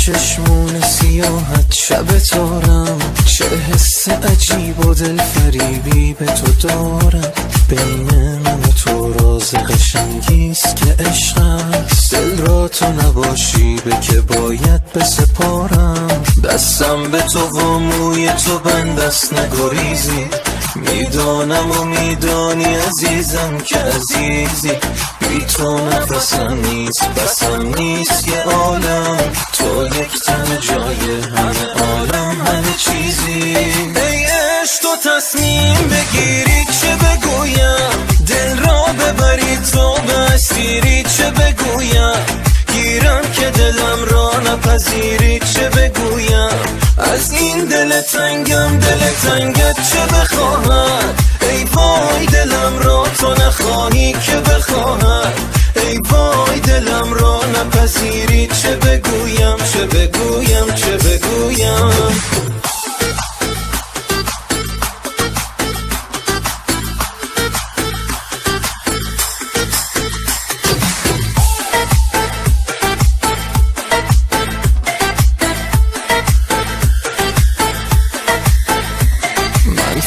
چشمون سیاحت شب تارم، چه حس عجیب و دل فریبی به تو دارم. بین من و تو راز قشنگیست که عشق است، دل را تو نباشی به که باید بسپارم. دستم به تو و موی تو بندست نگریزی، میدانم و میدانی عزیزم که عزیزی. بی تو نفسم نیست بسم نیست یه عالم، تو یک تن جای همه عالم همه چیزی. ای عشق تو تصمیم بگیری چه بگویم، دل را ببری تو به اسیری چه بگویم. گیرم که دلم را نپذیری چه بگویم. از این دل تنگم دل تنگت چه بخواهد. ای وای دلم را تو نخواهی که بخواهد. ای وای دلم را نپذیری چه بگویم چه بگویم چه بگویم.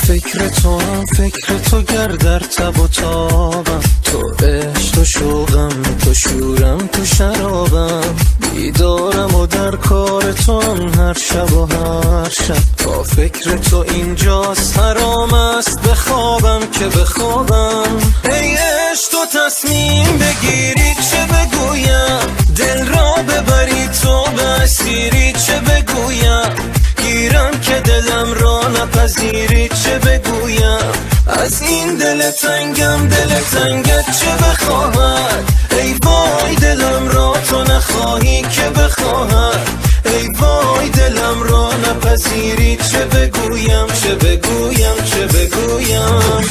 فکر تو هم فکر تو گر در تب و تابم، تو عشق تو شوقم تو شورم تو شرابم. بیدارم و در کار تو هم هر شب و هر شب، تا فکر تو اینجاست حرام است بخوابم که بخوابم. ای عشق تو تصمیم بگیری چه بگویم، دل را ببری تو به اسیری چه بگویم. گیرم که دلم را نپذیری چه بگویم. از این دل تنگم دل تنگت چه بخواهد. ای وای دلم را تو نخواهی که بخواهد. ای وای دلم را نپذیری چه بگویم چه بگویم چه بگویم.